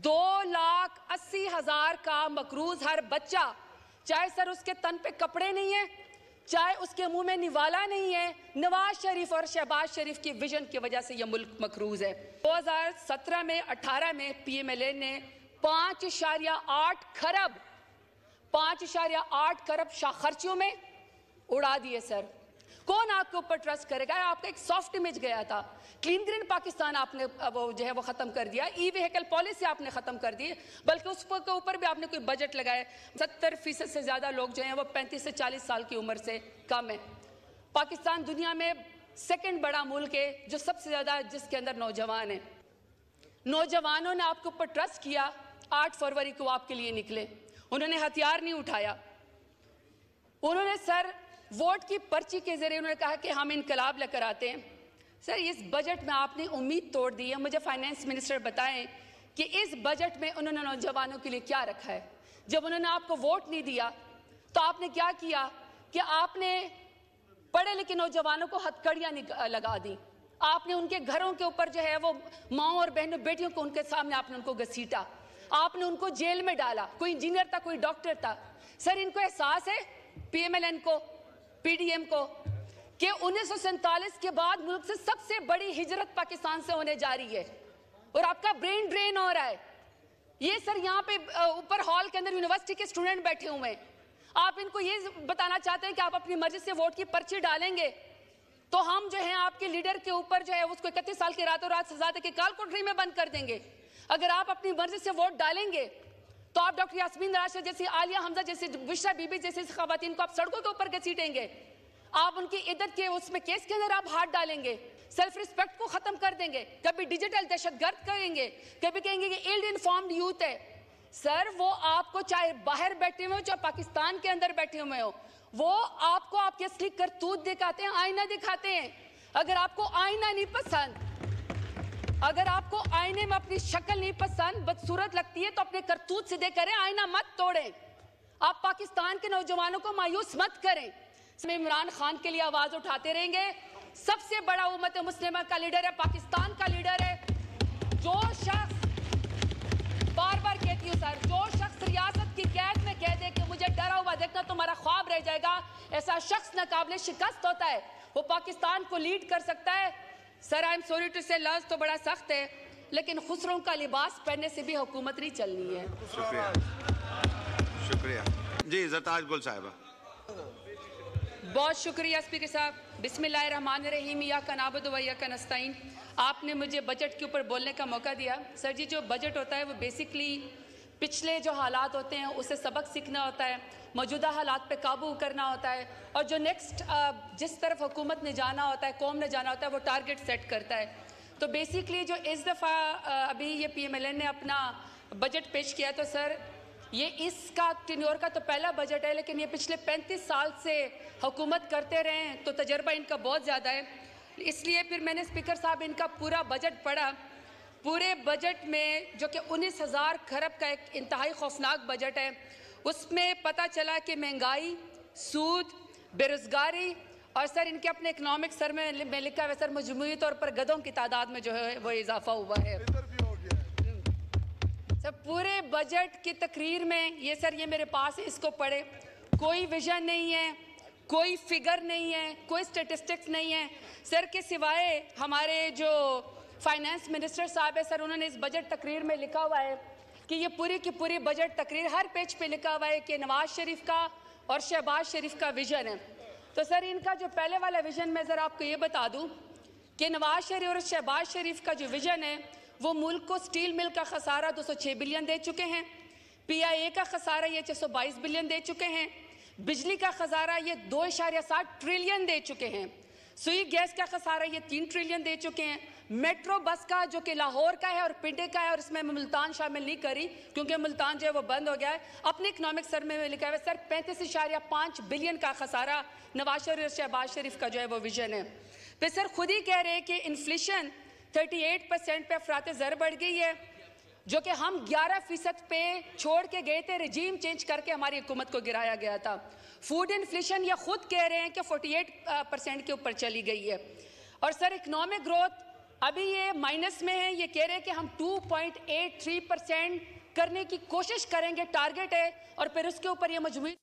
2,80,000 का मकरूज हर बच्चा, चाहे सर उसके तन पे कपड़े नहीं है, चाहे उसके मुंह में निवाला नहीं है, नवाज शरीफ और शहबाज शरीफ की विजन की वजह से यह मुल्क मकरूज है। 2017 में 18 में पीएमएलए ने 5.8 खरब खर्चियों में उड़ा दिए। सर कौन आपके ऊपर ट्रस्ट करेगा? आपका एक सॉफ्ट इमेज गया था, क्लीन ग्रीन पाकिस्तान आपने वो जो है वो खत्म कर दिया, ई व्हीकल पॉलिसी आपने खत्म कर दी, बल्कि उसके ऊपर भी आपने कोई बजट लगाया। 70% से ज्यादा लोग जो हैं वो 35 से 40 साल की उम्र से कम है। पाकिस्तान दुनिया में सेकंड बड़ा मुल्क है जो सबसे ज्यादा जिसके अंदर नौजवान है। नौजवानों ने आपके ऊपर ट्रस्ट किया, 8 फरवरी को आपके लिए निकले, उन्होंने हथियार नहीं उठाया, उन्होंने सर वोट की पर्ची के जरिए उन्होंने कहा कि हम इनकलाब लेकर आते हैं। सर इस बजट में आपने उम्मीद तोड़ दी है। मुझे फाइनेंस मिनिस्टर बताएं कि इस बजट में उन्होंने नौजवानों के लिए क्या रखा है। जब उन्होंने आपको वोट नहीं दिया तो आपने क्या किया कि आपने पढ़े लिखे नौजवानों को हथकड़ियां लगा दी, आपने उनके घरों के ऊपर जो है वो माओ और बहनों बेटियों को उनके सामने आपने उनको घसीटा, आपने उनको जेल में डाला, कोई इंजीनियर था, कोई डॉक्टर था। सर इनको एहसास है पीएमएलएन को, पीडीएम को, कि 1947 के बाद मुल्क से सबसे बड़ी हिजरत पाकिस्तान से होने जा रही है और आपका ब्रेन ड्रेन हो रहा है। ये सर यहाँ पे ऊपर हॉल के अंदर यूनिवर्सिटी के स्टूडेंट बैठे हुए हैं, आप इनको ये बताना चाहते हैं कि आप अपनी मर्जी से वोट की पर्ची डालेंगे तो हम जो है आपके लीडर के ऊपर जो है उसको 31 साल की रातों रात सजा दे के काल कोठरी में बंद कर देंगे। अगर आप अपनी मर्जी से वोट डालेंगे तो आप डॉक्टर यास्मीन राशिद जैसी, आलिया हमजा जैसी, बुशरा बीबी जैसी खवातीन को आप सड़कों के ऊपर घसीटेंगे, आप उनकी इज्जत के उसमें केस के अंदर आप हाथ डालेंगे, सेल्फ रिस्पेक्ट को खत्म कर देंगे, कभी डिजिटल दहशतगर्द करेंगे, कभी कहेंगे कि इल्ड इन्फॉर्म्ड यूथ है। सर वो आपको चाहे बाहर बैठे हुए हो चाहे पाकिस्तान के अंदर बैठे हुए हो, वो आपको आपकी असली करतूत दिखाते हैं, आईना दिखाते हैं। अगर आपको आईना नहीं पसंद, अगर आपको आईने में अपनी शक्ल नहीं पसंद, बदसूरत लगती है तो अपने करतूत सीधे करें, आईना मत तोड़ें। आप पाकिस्तान के नौजवानों को मायूस मत करें। इमरान खान के लिए आवाज उठाते रहेंगे। सबसे बड़ा उम्मत मुस्लिमा का लीडर है, पाकिस्तान का लीडर है। जो शख्स, बार बार कहती हूँ सर, जो शख्स रियासत की कैद में कह दे कि मुझे डरा हुआ देखना तुम्हारा ख्वाब रह जाएगा, ऐसा शख्स नाकाबिले शिकस्त होता है, वो पाकिस्तान को लीड कर सकता है। Sir I am sorry to say, लफ्ज़ तो बड़ा सख्त है लेकिन खुसरों का लिबास पहनने से भी हुकूमत नहीं चलनी है। शुक्रिया, शुक्रिया जी। ज़रताज गुल साहिबा। बहुत शुक्रिया स्पीकर साहब। बिस्मिल्लाहिर्रहमानिर्रहीम, इय्याका नअबुदु व इय्याका नस्तईन। आपने मुझे बजट के ऊपर बोलने का मौका दिया। सर जी जो बजट होता है वो बेसिकली पिछले जो हालात होते हैं उससे सबक सीखना होता है, मौजूदा हालात पे काबू करना होता है, और जो नेक्स्ट जिस तरफ हुकूमत ने जाना होता है, कौम ने जाना होता है, वो टारगेट सेट करता है। तो बेसिकली जो इस दफ़ा अभी ये पीएमएलएन ने अपना बजट पेश किया, तो सर ये इसका टेन्योर का तो पहला बजट है, लेकिन ये पिछले 35 साल से हुकूमत करते रहे हैं तो तजर्बा इनका बहुत ज़्यादा है। इसलिए फिर मैंने स्पीकर साहब इनका पूरा बजट पढ़ा। पूरे बजट में जो कि 19,000 खरब का एक इंतहाई खौफनाक बजट है, उसमें पता चला कि महंगाई, सूद, बेरोजगारी और सर इनके अपने इकोनॉमिक सर में लिखा है सर मजमूई तौर पर गधों की तादाद में जो है वो इजाफा हुआ है। सर पूरे बजट की तकरीर में ये सर ये मेरे पास है, इसको पढ़े, कोई विजन नहीं है, कोई फिगर नहीं है, कोई स्टेटिस्टिक्स नहीं है सर, के सिवाय हमारे जो फाइनेंस मिनिस्टर साहब है सर, उन्होंने इस बजट तकरीर में लिखा हुआ है कि ये पूरी की पूरी बजट तकरीर हर पेज पे लिखा हुआ है कि नवाज शरीफ का और शहबाज शरीफ का विजन है। तो सर इनका जो पहले वाला विजन मैं ज़रा आपको ये बता दूं कि नवाज शरीफ और शहबाज शरीफ का जो विजन है वो मुल्क को स्टील मिल का खसारा 206 बिलियन दे चुके हैं, PIA का खसारा ये 622 बिलियन दे चुके हैं, बिजली का खसारा ये 2.7 ट्रिलियन दे चुके हैं, सुई गैस का खसारा ये 3 ट्रिलियन दे चुके हैं, मेट्रो बस का जो कि लाहौर का है और पिंडे का है, और इसमें मुल्तान शामिल नहीं करी क्योंकि मुल्तान जो है वो बंद हो गया है, अपने इकोनॉमिक सर्वे में लिखा है सर 35.5 बिलियन का खसारा नवाज शरीफ और शहबाज शरीफ का जो है वो विजन है। फिर सर खुद ही कह रहे हैं कि इन्फ्लेशन 38% पे अफरात ज़र बढ़ गई है, जो कि हम 11% पे छोड़ के गए थे, रिजीम चेंज करके हमारी हुकूमत को गिराया गया था। फूड इन्फ्लेशन ये खुद कह रहे हैं कि 48% के ऊपर चली गई है। और सर इकोनॉमिक ग्रोथ अभी ये माइनस में है, ये कह रहे हैं कि हम 2.83% करने की कोशिश करेंगे, टारगेट है, और फिर उसके ऊपर ये मजबूरी